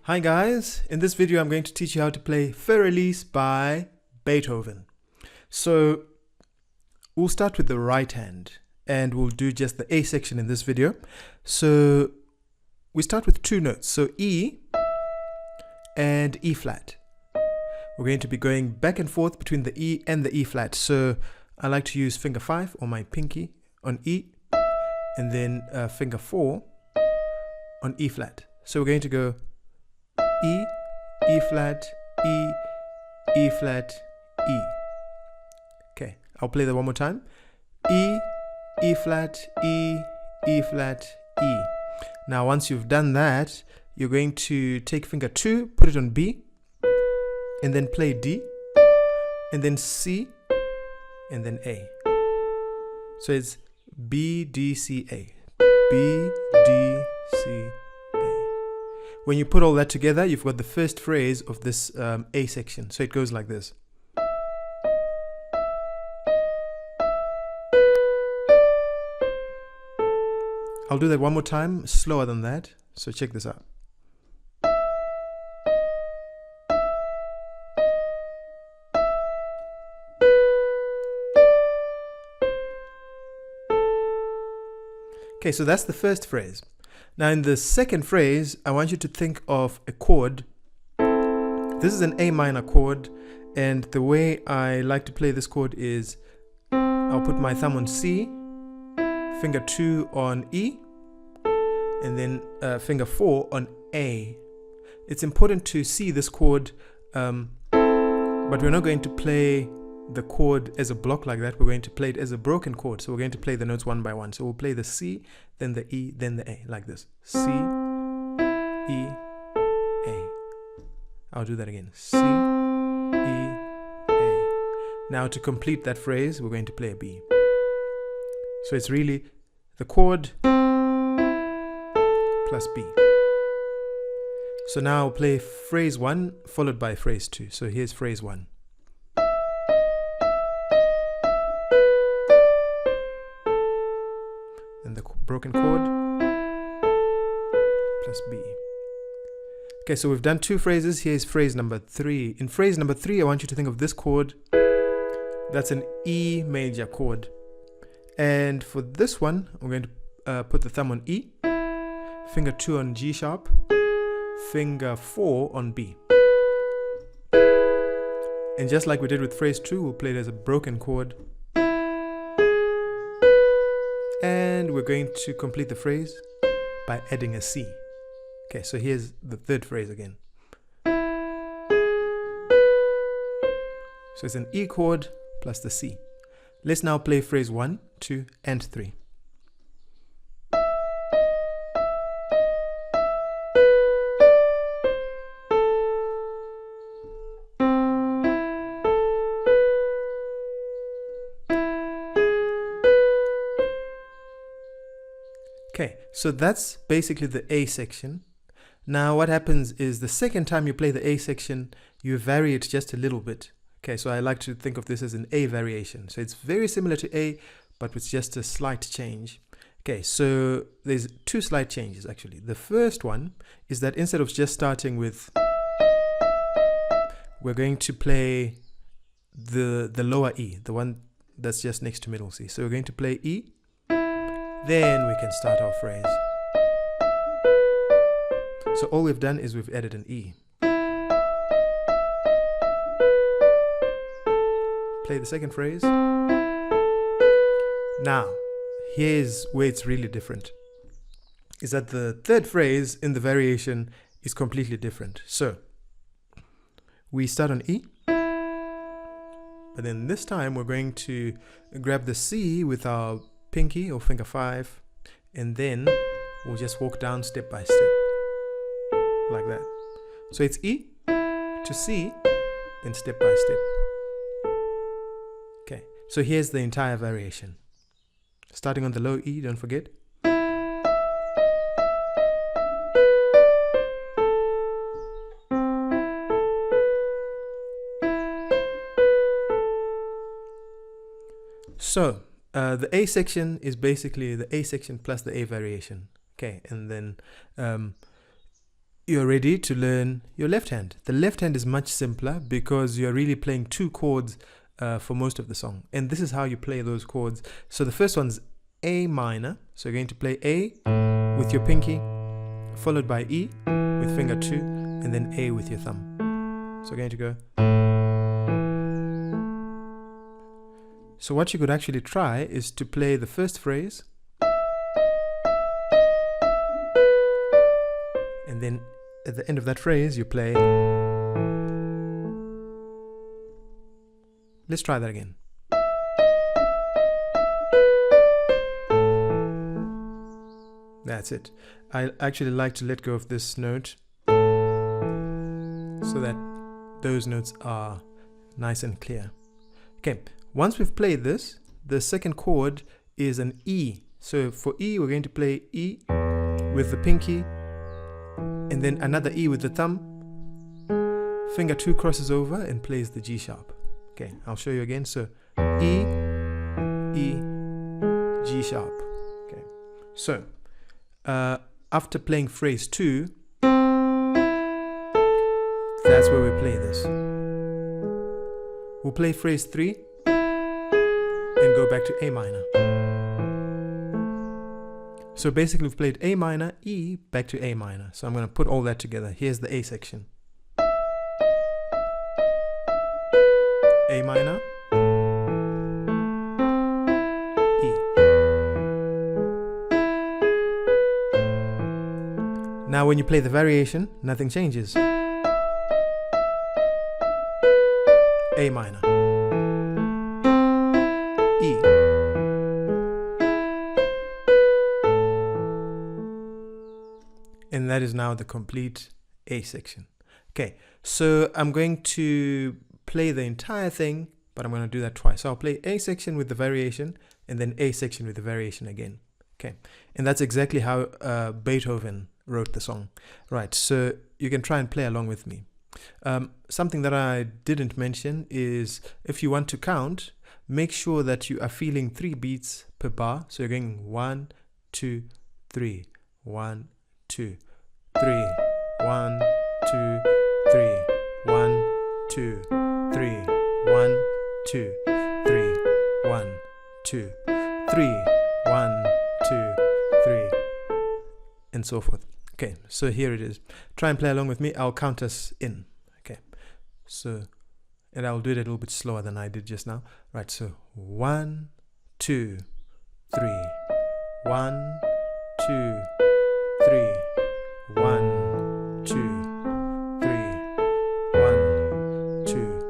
Hi guys, in this video I'm going to teach you how to play Für Elise by Beethoven. So we'll start with the right hand and we'll do just the A section in this video. So we start with two notes, so E and E flat. We're going to be going back and forth between the E and the E flat. So I like to use finger 5 or my pinky on E and then finger 4 on E flat. So we're going to go E, E flat, E, E flat, E. Okay, I'll play that one more time. E, E flat, E, E flat, E. Now once you've done that, you're going to take finger 2, put it on B, and then play D, and then C, and then A. So it's B, D, C, A. B, D, C, A. When you put all that together, you've got the first phrase of this A section. So it goes like this. I'll do that one more time, slower than that. So check this out. Okay, so that's the first phrase. Now in the second phrase, I want you to think of a chord. This is an A minor chord, and the way I like to play this chord is I'll put my thumb on C, finger 2 on E, and then finger 4 on A. It's important to see this chord, but we're not going to play the chord as a block like that. We're going to play it as a broken chord. So we're going to play the notes one by one. So we'll play the C, then the E, then the A, like this. C, E, A. I'll do that again. C, E, A. Now to complete that phrase, we're going to play a B. So it's really the chord plus B. So now I'll play phrase 1 followed by phrase 2. So here's phrase 1. And the broken chord plus B. Okay, so we've done two phrases. Here's phrase number 3. In phrase number 3, I want you to think of this chord. That's an E major chord. And for this one, we're going to put the thumb on E, finger 2 on G sharp, finger 4 on B. And just like we did with phrase 2, we'll play it as a broken chord. And we're going to complete the phrase by adding a C. Okay, so here's the third phrase again. So it's an E chord plus the C. Let's now play phrase 1, 2, and 3. Okay, so that's basically the A section. Now what happens is the second time you play the A section, you vary it just a little bit. Okay, so I like to think of this as an A variation. So it's very similar to A, but with just a slight change. Okay, so there's two slight changes actually. The first one is that instead of just starting with, we're going to play the lower E, the one that's just next to middle C. So we're going to play E, then we can start our phrase. So all we've done is we've added an E. Play the second phrase. Now, here's where it's really different. Is that the third phrase in the variation is completely different. So, we start on E, but then this time we're going to grab the C with our pinky or finger 5, and then we'll just walk down step by step like that. So it's E to C, then step by step. Okay, so here's the entire variation. Starting on the low E, don't forget. So the A section is basically the A section plus the A variation. Okay, and then you're ready to learn your left hand. The left hand is much simpler because you're really playing two chords for most of the song. And this is how you play those chords. So the first one's A minor. So you're going to play A with your pinky, followed by E with finger 2, and then A with your thumb. So we're going to go. So what you could actually try is to play the first phrase, and then at the end of that phrase you play. Let's try that again. That's it. I actually like to let go of this note so that those notes are nice and clear. Okay, once we've played this, the second chord is an E. So for E, we're going to play E with the pinky, and then another E with the thumb. Finger 2 crosses over and plays the G sharp. Okay, I'll show you again. So E, E, G sharp. Okay, so after playing phrase 2, that's where we play this. We'll play phrase 3 and go back to A minor. So basically we've played A minor, E, back to A minor. So I'm going to put all that together. Here's the A section. A minor, E. Now when you play the variation, nothing changes. A minor, E. And that is now the complete A section. Okay, so I'm going to play the entire thing, but I'm going to do that twice. So I'll play A section with the variation and then A section with the variation again. Okay, and that's exactly how Beethoven wrote the song. Right, so you can try and play along with me. Something that I didn't mention is if you want to count, make sure that you are feeling 3 beats per bar. So you're going 1, 2, 3, 1, 2, 3, 1, 2, 3, 1, 2, 3, 1, 2, 3, 1, 2, 3, 1, 2, 3, and so forth. Okay, so here it is. Try and play along with me. I'll count us in. Okay, so, and I'll do it a little bit slower than I did just now. Right, so 1, 2, 3, 1, 2, 3, 1, 2, 3, 1, 2,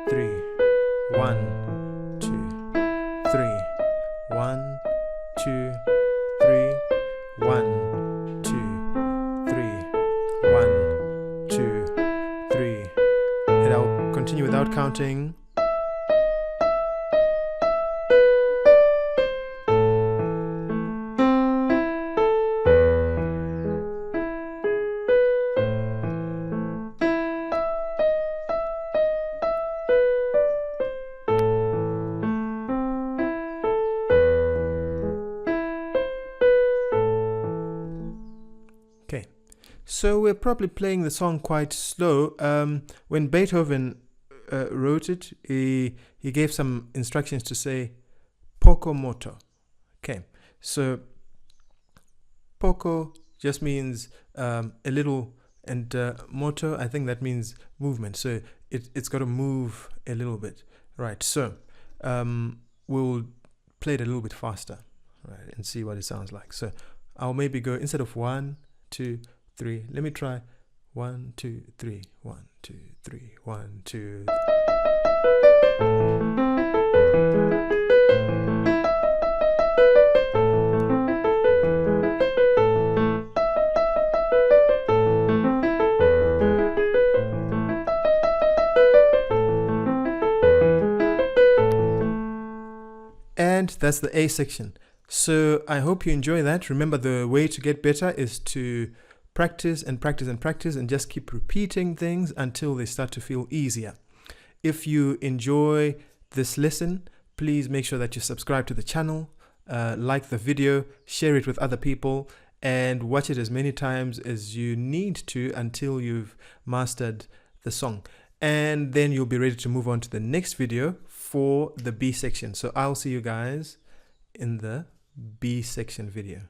3, 1, 2, 3, 1, 2, 3, 1, 2, 3, 1, 2, 3, and I'll continue without counting. Okay, so we're probably playing the song quite slow. When Beethoven wrote it, he gave some instructions to say poco moto. Okay, so poco just means a little, and moto, I think that means movement. So it's got to move a little bit, right? So we'll play it a little bit faster, right, and see what it sounds like. So I'll maybe go, instead of 1, 2, 3, let me try 1, 2, 3, 1, 2, 3, 1, 2. And that's the A section. So I hope you enjoy that. Remember, the way to get better is to practice and practice and practice and just keep repeating things until they start to feel easier. If you enjoy this lesson, please make sure that you subscribe to the channel, like the video, share it with other people, and watch it as many times as you need to until you've mastered the song. And then you'll be ready to move on to the next video for the B section. So I'll see you guys in the B section video.